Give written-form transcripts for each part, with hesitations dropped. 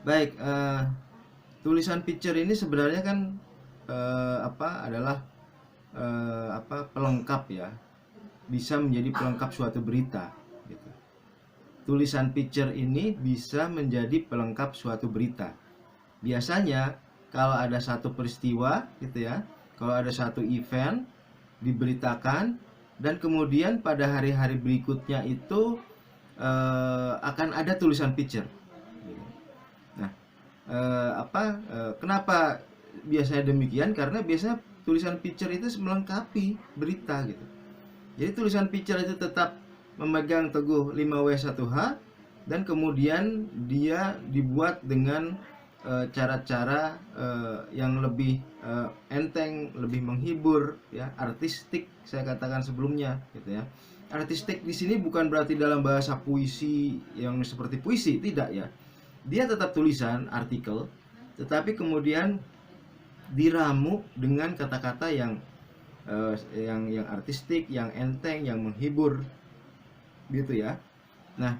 Baik, tulisan picture ini sebenarnya kan adalah pelengkap ya, bisa menjadi pelengkap suatu berita gitu. Tulisan picture ini bisa menjadi pelengkap suatu berita. Biasanya kalau ada satu peristiwa gitu ya, kalau ada satu event diberitakan dan kemudian pada hari-hari berikutnya itu akan ada tulisan picture. Nah, kenapa biasanya demikian? Karena biasanya tulisan picture itu melengkapi berita gitu. Jadi tulisan picture itu tetap memegang teguh 5W1H dan kemudian dia dibuat dengan cara-cara yang lebih enteng, lebih menghibur, ya, artistik saya katakan sebelumnya, gitu ya. Artistik di sini bukan berarti dalam bahasa puisi yang seperti puisi, tidak ya. Dia tetap tulisan artikel, tetapi kemudian diramu dengan kata-kata yang artistik, yang enteng, yang menghibur, gitu ya. Nah,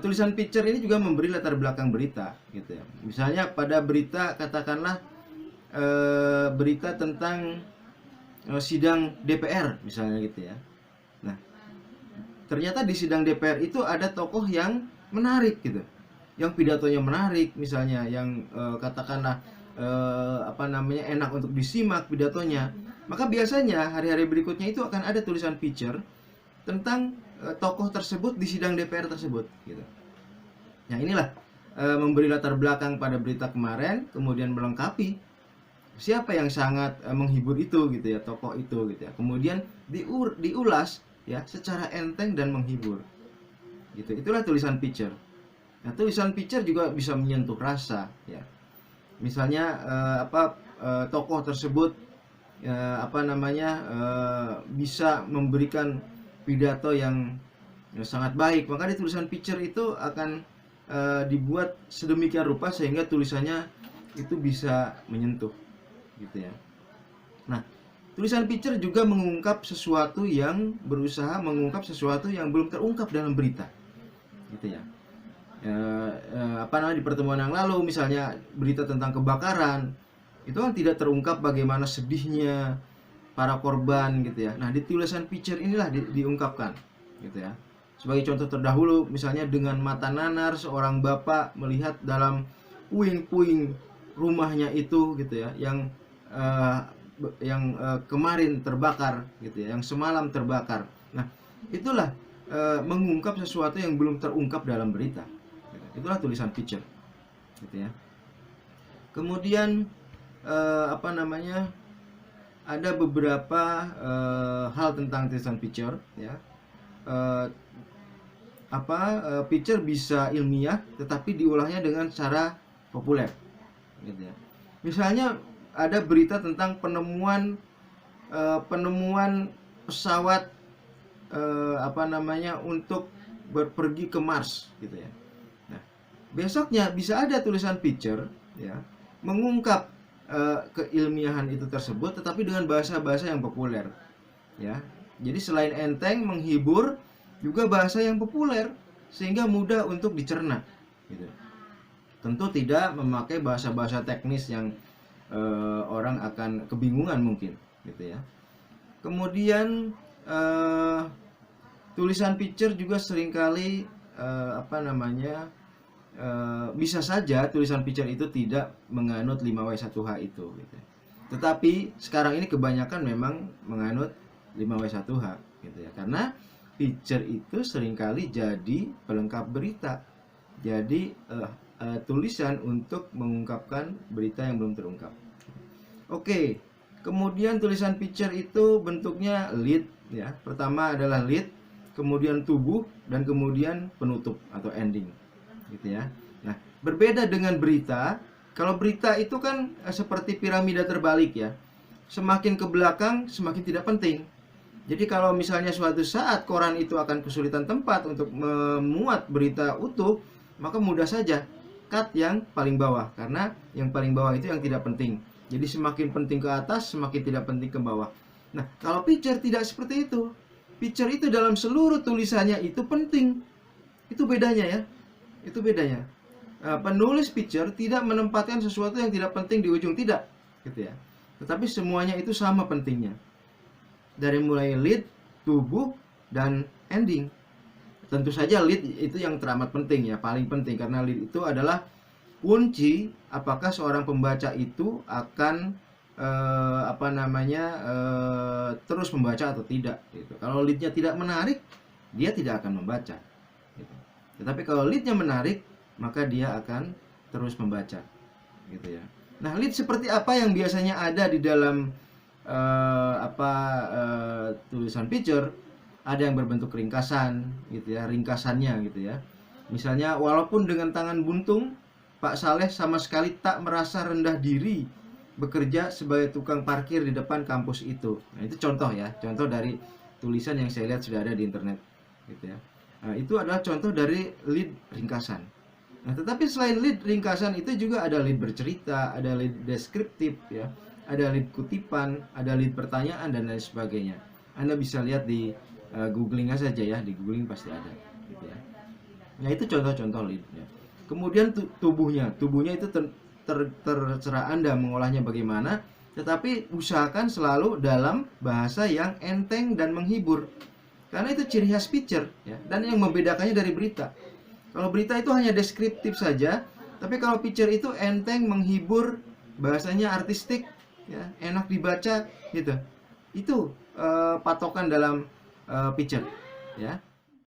tulisan picture ini juga memberi latar belakang berita, gitu ya. Misalnya pada berita, katakanlah berita tentang sidang DPR, misalnya gitu ya. Nah, ternyata di sidang DPR itu ada tokoh yang menarik gitu, yang pidatonya menarik, misalnya yang katakanlah enak untuk disimak pidatonya. Maka biasanya hari-hari berikutnya itu akan ada tulisan picture tentang tokoh tersebut di sidang DPR tersebut gitu. Nah, inilah memberi latar belakang pada berita kemarin, kemudian melengkapi siapa yang sangat menghibur itu gitu ya, tokoh itu gitu ya. Kemudian diulas ya secara enteng dan menghibur. Gitu. Itulah tulisan picture. Nah, tulisan picture juga bisa menyentuh rasa ya. Misalnya tokoh tersebut bisa memberikan pidato yang sangat baik, maka di tulisan picture itu akan dibuat sedemikian rupa sehingga tulisannya itu bisa menyentuh gitu ya. Nah, tulisan picture juga mengungkap sesuatu yang berusaha mengungkap sesuatu yang belum terungkap dalam berita gitu ya. Di pertemuan yang lalu misalnya berita tentang kebakaran itu kan tidak terungkap bagaimana sedihnya para korban gitu ya. Nah, di tulisan picture inilah diungkapkan gitu ya. Sebagai contoh terdahulu, misalnya dengan mata nanar seorang bapak melihat dalam puing-puing rumahnya itu gitu ya, yang kemarin terbakar gitu ya, yang semalam terbakar. Nah, itulah mengungkap sesuatu yang belum terungkap dalam berita. Itulah tulisan picture gitu ya. Kemudian ada beberapa hal tentang tulisan picture ya. Picture bisa ilmiah tetapi diolahnya dengan cara populer gitu ya. Misalnya ada berita tentang penemuan pesawat untuk pergi ke Mars gitu ya. Nah, besoknya bisa ada tulisan picture ya mengungkap keilmiahan itu tersebut tetapi dengan bahasa-bahasa yang populer ya. Jadi selain enteng menghibur juga bahasa yang populer sehingga mudah untuk dicerna gitu. Tentu tidak memakai bahasa-bahasa teknis yang orang akan kebingungan mungkin gitu ya. Kemudian tulisan picture juga seringkali bisa saja tulisan picture itu tidak menganut 5W1H itu gitu. Tetapi sekarang ini kebanyakan memang menganut 5W1H gitu ya. Karena picture itu seringkali jadi pelengkap berita. Jadi tulisan untuk mengungkapkan berita yang belum terungkap. Oke. Kemudian tulisan picture itu bentuknya lead ya. Pertama adalah lead, kemudian tubuh dan kemudian penutup atau ending. Gitu ya. Nah, berbeda dengan berita. Kalau berita itu kan seperti piramida terbalik ya. Semakin ke belakang semakin tidak penting. Jadi kalau misalnya suatu saat koran itu akan kesulitan tempat untuk memuat berita utuh, maka mudah saja cut yang paling bawah, karena yang paling bawah itu yang tidak penting. Jadi semakin penting ke atas, semakin tidak penting ke bawah. Nah, kalau picture tidak seperti itu. Picture itu dalam seluruh tulisannya itu penting. Itu bedanya ya. Itu bedanya. penulis picture tidak menempatkan sesuatu yang tidak penting di ujung, tidak, gitu ya. Tetapi semuanya itu sama pentingnya. Dari mulai lead, tubuh, dan ending. Tentu saja lead itu yang teramat penting ya, paling penting, karena lead itu adalah kunci apakah seorang pembaca itu akan terus membaca atau tidak gitu. Kalau leadnya tidak menarik, dia tidak akan membaca gitu. Tetapi kalau leadnya menarik, maka dia akan terus membaca gitu ya. Nah, lead seperti apa yang biasanya ada di dalam tulisan picture? Ada yang berbentuk ringkasan gitu ya, ringkasannya gitu ya. Misalnya, walaupun dengan tangan buntung, Pak Saleh sama sekali tak merasa rendah diri bekerja sebagai tukang parkir di depan kampus itu. Nah, itu contoh ya, contoh dari tulisan yang saya lihat sudah ada di internet gitu ya. Nah, itu adalah contoh dari lead ringkasan. Nah, tetapi selain lead ringkasan itu juga ada lead bercerita, ada lead deskriptif ya, ada lead kutipan, ada lead pertanyaan dan lain sebagainya. Anda bisa lihat di googling saja ya, di googling pasti ada gitu ya. Nah, itu contoh-contoh lead ya. Kemudian tubuhnya itu terserah Anda mengolahnya bagaimana, tetapi usahakan selalu dalam bahasa yang enteng dan menghibur. Karena itu ciri khas picture ya, dan yang membedakannya dari berita. Kalau berita itu hanya deskriptif saja, tapi kalau picture itu enteng, menghibur, bahasanya artistik ya, enak dibaca gitu. Itu patokan dalam picture ya.